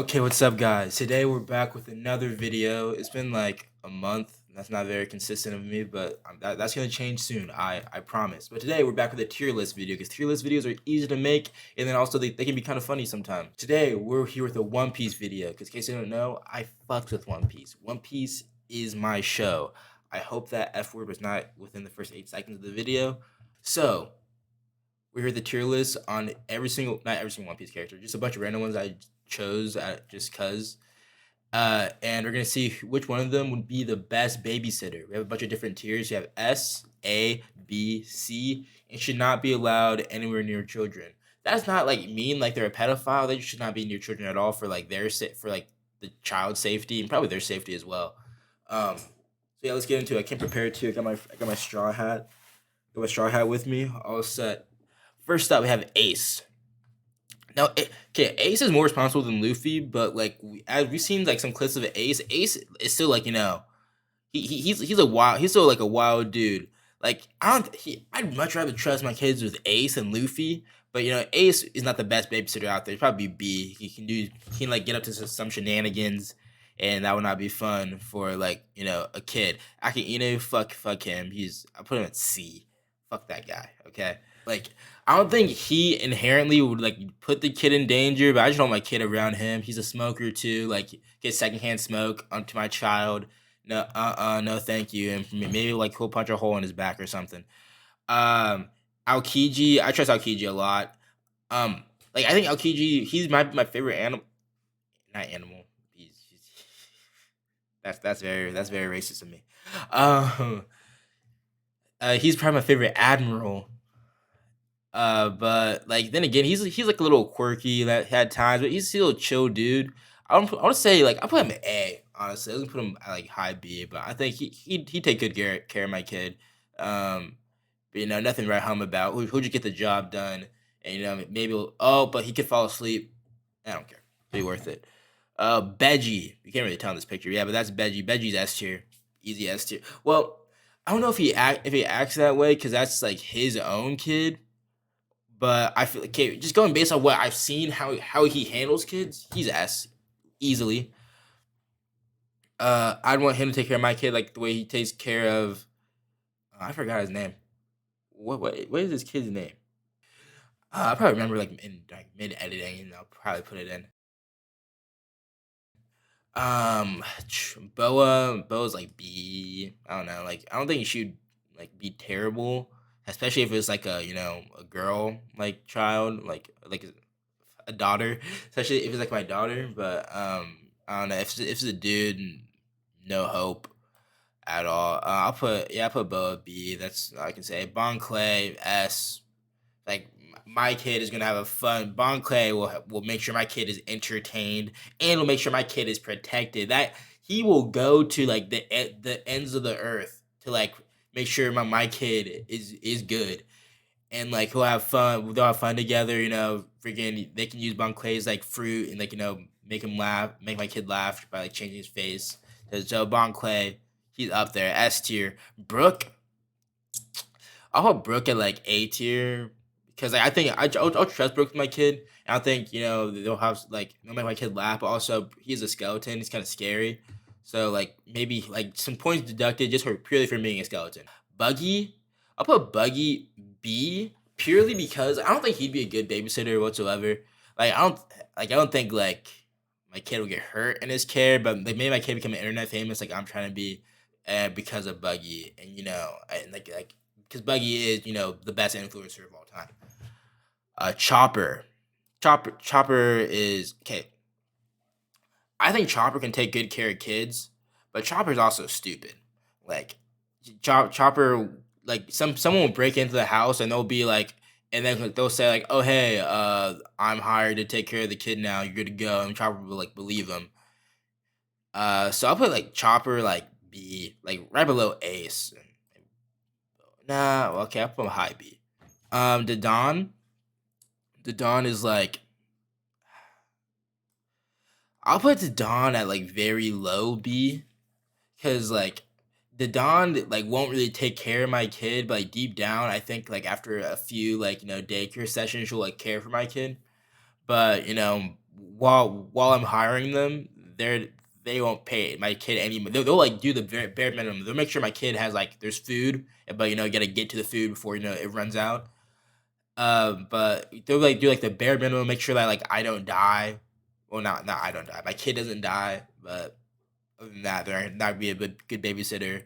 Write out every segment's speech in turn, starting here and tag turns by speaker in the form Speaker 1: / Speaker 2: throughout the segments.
Speaker 1: Okay, what's up, guys? Today we're back with another video. It's been like a month. That's not very consistent of me, but that's gonna change soon. I promise. But today we're back with a tier list video because tier list videos are easy to make, and then also they can be kind of funny sometimes. Today we're here with a One Piece video because, in case you don't know, I fucked with One Piece. One Piece is my show. I hope that F word was not within the first 8 seconds of the video. So we're here the tier list on not every single One Piece character, just a bunch of random ones I chose just cause. And we're gonna see which one of them would be the best babysitter. We have a bunch of different tiers. You have S, A, B, C, and should not be allowed anywhere near children. That's not like mean like they're a pedophile. They should not be near children at all for like for like the child's safety and probably their safety as well. So yeah, let's get into it. I came prepared too. I got my straw hat. Got my straw hat with me, all set. First up, we have Ace. Now, okay, Ace is more responsible than Luffy, but like as we've seen like some clips of Ace, Ace is still like he's still like a wild dude. Like I'd much rather trust my kids with Ace and Luffy, but Ace is not the best babysitter out there. He'd probably B. He can like get up to some shenanigans, and that would not be fun for like a kid. I can fuck him. I put him at C. Fuck that guy. Okay, like I don't think he inherently would like put the kid in danger, but I just don't want my kid around him. He's a smoker too. Like get secondhand smoke onto my child. No, no, thank you. And maybe like he'll punch a hole in his back or something. Aokiji, I trust Aokiji a lot. Like I think Aokiji, he's my favorite animal. Not animal. That's very racist of me. Um, he's probably my favorite admiral. But like then again, he's like a little quirky that had times, but he's still a chill dude. I want to say like I put him at A. Honestly, I was gonna put him at like high B, but I think he take good care of my kid. But nothing right home about. Who'd you get the job done? And maybe but he could fall asleep. I don't care. Be worth it. Beji. You can't really tell in this picture. Yeah, but that's Beji. Beji's S tier. Easy S tier. Well, I don't know if he acts that way because that's like his own kid. But I feel okay, just going based on what I've seen, how he handles kids, he's S easily. I'd want him to take care of my kid like the way he takes care of. I forgot his name. What is this kid's name? I probably remember like in like mid editing, and I'll probably put it in. Boa's like B. I don't know. Like I don't think he should like be terrible, especially if it's like a girl like child like a daughter, especially if it's like my daughter. But I don't know if it's a dude, no hope at all. I put Boa B. That's all I can say. Bon Clay S. Like my kid is gonna have a fun. Bon Clay will make sure my kid is entertained and will make sure my kid is protected. That he will go to like the ends of the earth to like make sure my kid is good, and like he'll have fun. They'll have fun together. Freaking they can use Bon Clay's like fruit and like make him laugh, make my kid laugh by like changing his face. So Bon Clay, he's up there S tier. Brooke, I'll put Brooke at like A tier because like, I think I'll trust Brooke with my kid. And I think they'll have like they'll make my kid laugh. But also he's a skeleton. He's kind of scary. So like maybe like some points deducted just for purely for being a skeleton. Buggy, I'll put Buggy B purely because I don't think he'd be a good babysitter whatsoever. Like I don't think like my kid will get hurt in his care, but like maybe my kid become internet famous like I'm trying to be, because of Buggy, and like because Buggy is the best influencer of all time. Chopper, Chopper is okay. I think Chopper can take good care of kids, but Chopper's also stupid. Like Chopper, like someone will break into the house and they'll be like, and then they'll say like, "Oh hey, I'm hired to take care of the kid now. You're good to go." And Chopper will like believe him. So I'll put like Chopper like B, like right below Ace. Nah, okay, I'll put him high B. The Dawn is like I'll put the Dawn at like very low B because like the Dawn like won't really take care of my kid, but like deep down, I think like after a few like daycare sessions, she'll like care for my kid. But while I'm hiring them, they won't pay my kid any. They'll like do the bare minimum. They'll make sure my kid has like there's food, but you gotta get to the food before it runs out. But they'll like do like the bare minimum, make sure that like I don't die. Well, not I don't die. My kid doesn't die, but other than that, they're not be a good babysitter.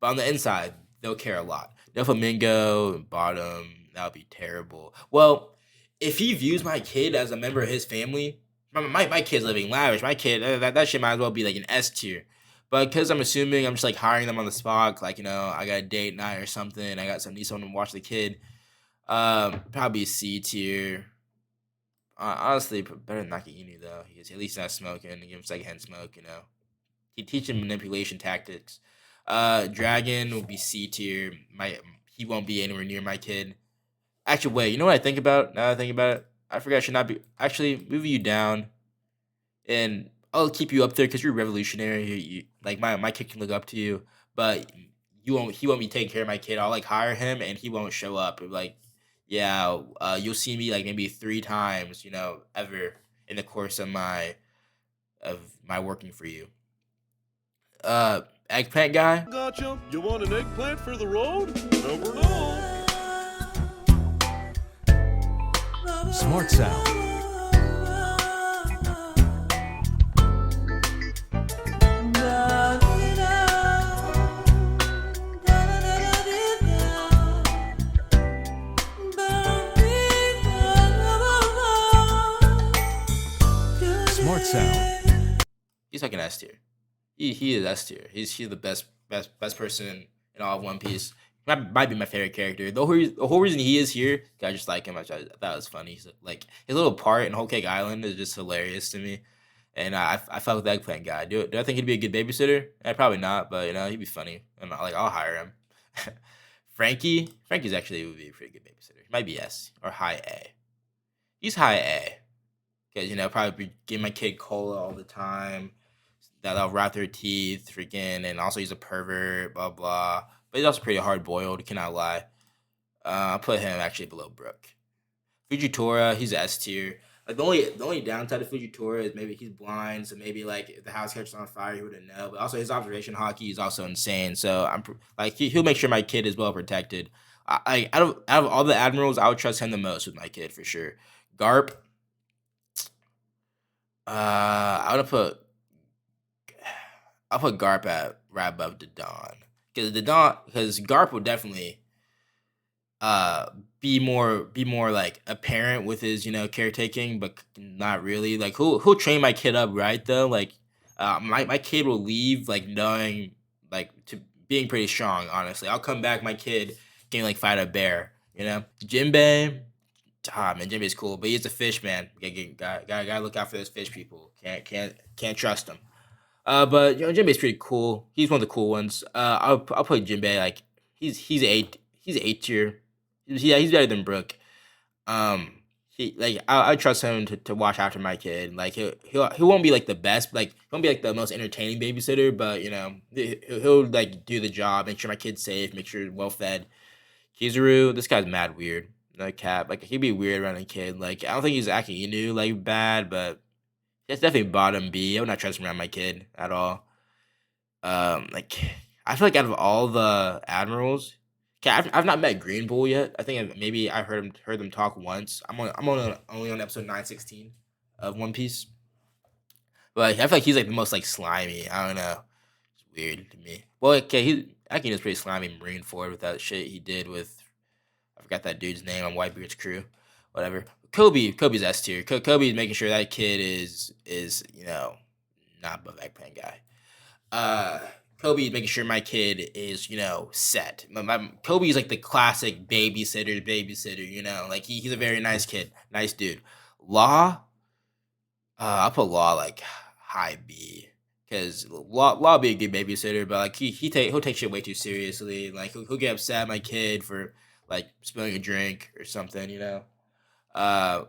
Speaker 1: But on the inside, they'll care a lot. No flamingo, bottom, that would be terrible. Well, if he views my kid as a member of his family, my kid's living lavish. My kid, that shit might as well be like an S tier. But because I'm assuming I'm just like hiring them on the spot, like I got a date night or something, I got need someone to watch the kid. Probably C tier. Honestly, better than Nakagini though. He's at least not smoking. Give him secondhand smoke. He teaches manipulation tactics. Dragon will be C tier. He won't be anywhere near my kid. Actually, wait. You know what I think about? Now that I think about it, I forgot I should not be actually moving you down, and I'll keep you up there because you're revolutionary. Like my kid can look up to you, but you won't. He won't be taking care of my kid. I'll like hire him, and he won't show up. Like, yeah, you'll see me like maybe 3 times, ever in the course of my working for you. Eggplant guy.
Speaker 2: Gotcha. You want an eggplant for the road? Never know.
Speaker 3: Smart sound. Smart sound.
Speaker 1: He's like an S tier. He is S tier. He's the best person in all of One Piece. Might be my favorite character. The whole reason he is here, I just like him. I thought it was funny. He's like his little part in Whole Cake Island is just hilarious to me. And I felt with the eggplant guy. Do I think he'd be a good babysitter? Probably not, but he'd be funny. And I'll hire him. Frankie's actually would be a pretty good babysitter. He might be S or high A. He's high A because probably be giving my kid cola all the time. That'll rot their teeth, freaking, and also he's a pervert, blah blah. But he's also pretty hard boiled. Cannot lie. I'll put him actually below Brook. Fujitora, he's S tier. Like the only downside of Fujitora is maybe he's blind, so maybe like if the house catches on fire, he wouldn't know. But also his observation hockey is also insane. So like he'll make sure my kid is well protected. Out of all the admirals, I would trust him the most with my kid for sure. Garp. I would put I'll put Garp at right above the Dawn because Garp will definitely be more like apparent with his caretaking, but not really. Like he'll train my kid up right though. Like my kid will leave like knowing like to being pretty strong. Honestly, I'll come back my kid can like fight a bear. Jinbei. Man, Jinbei's cool, but he's a fish man. Gotta look out for those fish people. Can't trust them. But Jinbei's pretty cool. He's one of the cool ones. I'll put Jinbei like he's A tier. Yeah, he's better than Brook. I trust him to watch after my kid. Like he won't be like the best, like he won't be like the most entertaining babysitter, but he'll like do the job, make sure my kid's safe, make sure well fed. Kizaru, this guy's mad weird. No cap, like he'd be weird around a kid. Like I don't think he's acting like bad, but that's definitely bottom B. I would not trust him around my kid at all. Like I feel like out of all the admirals, okay, I've not met Green Bull yet. I think maybe I heard them talk once. I'm only on episode 916 of One Piece, but I feel like he's like the most like slimy. I don't know, it's weird to me. Well, okay, I think he's pretty slimy Marine Ford with that shit he did with I forgot that dude's name on Whitebeard's crew, whatever. Kobe's S tier. Kobe's making sure that kid is not above eggplant guy. Kobe's making sure my kid is set. Kobe's like the classic babysitter. Like he's a very nice kid, nice dude. Law, I'll put Law like high B. Because Law be a good babysitter, but like he'll take shit way too seriously. Like he'll get upset at my kid for like spilling a drink or something. Uh,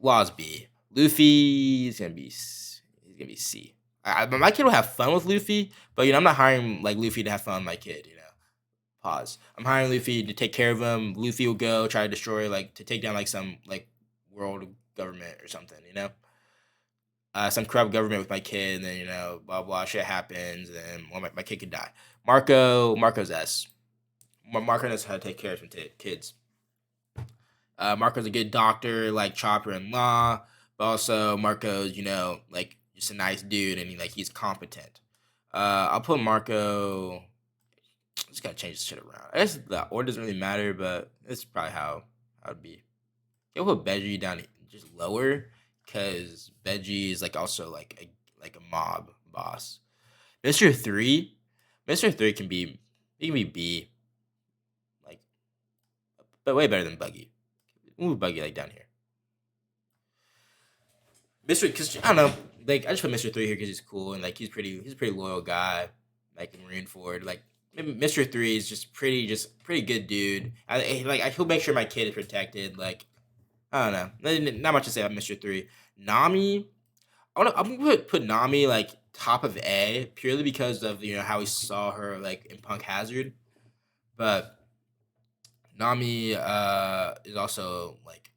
Speaker 1: Law's B. Luffy is gonna be C. My kid will have fun with Luffy, but I'm not hiring like Luffy to have fun with my kid. Pause. I'm hiring Luffy to take care of him. Luffy will go try to destroy to take down like some like world government or something. some corrupt government with my kid, and then blah blah shit happens, and then my kid could die. Marco's S. Marco knows how to take care of some kids. Marco's a good doctor, like chopper in law, but also Marco's like just a nice dude, and he's competent. I'll put Marco. Just gotta change this shit around. I guess the order doesn't really matter, but it's probably how it'd be. I'll put Veggie down just lower because Veggie is like also like a mob boss. Mr. Three, Mr. Three can be B, like, but way better than Buggy. Move Buggy like down here. Because I don't know, like I just put Mr. Three here because he's cool and like he's a pretty loyal guy, like in Marine Ford. Like maybe Mr. Three is just pretty good dude. He'll make sure my kid is protected. Like I don't know, not much to say about Mr. Three. Nami, I'm gonna put Nami like top of A purely because of how we saw her like in Punk Hazard, but Nami is also like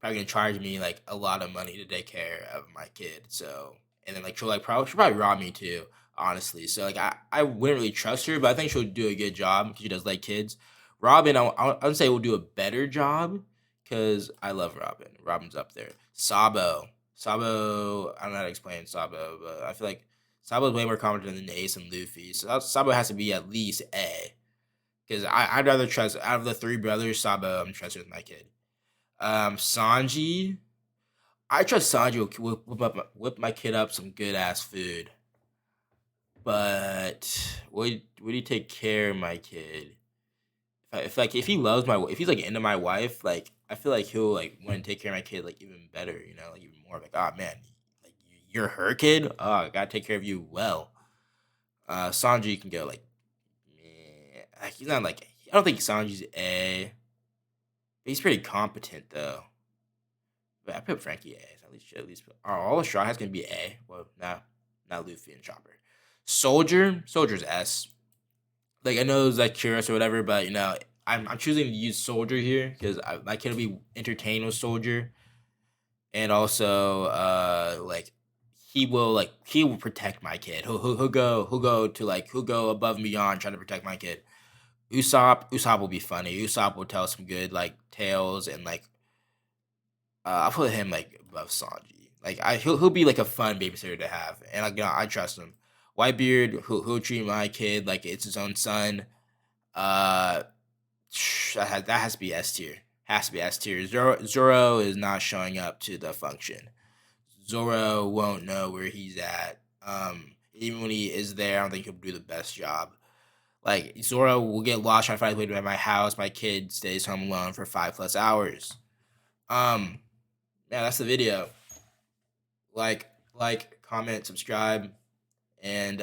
Speaker 1: probably gonna charge me like a lot of money to take care of my kid. So and then like she'll probably rob me too, honestly. So like I wouldn't really trust her, but I think she'll do a good job because she does like kids. Robin, I would say will do a better job because I love Robin. Robin's up there. Sabo, I don't know how to explain Sabo, but I feel like Sabo's way more competent than Ace and Luffy. So Sabo has to be at least A. Because I'd rather trust out of the three brothers, Sabo, I'm trusting with my kid. Sanji, I trust Sanji will whip my kid up some good ass food. But would he take care of my kid? If he loves if he's like into my wife, like I feel like he'll like want to take care of my kid like even better, like even more. Like oh man, like you're her kid. Oh, I gotta take care of you well. Sanji can go like, meh. Like he's not like I don't think Sanji's A. But he's pretty competent though. But I put Frankie A. At least put, all the Straw Hats gonna be A. Well, not Luffy and Chopper. Soldier's S. Like I know it's like curious or whatever, but I'm choosing to use Soldier here because my kid will be entertained with Soldier, and also like he will protect my kid. He'll go above and beyond trying to protect my kid. Usopp will be funny. Usopp will tell some good like tales and like I'll put him like above Sanji. Like he'll be like a fun babysitter to have, and like I trust him. Whitebeard, who'll treat my kid like it's his own son. Uh, that has to be S tier. Has to be S tier. Zoro is not showing up to the function. Zoro won't know where he's at. Even when he is there, I don't think he'll do the best job. Like Zoro will get lost trying to find his way to my house. My kid stays home alone for 5+ hours. Yeah, that's the video. Like, comment, subscribe, and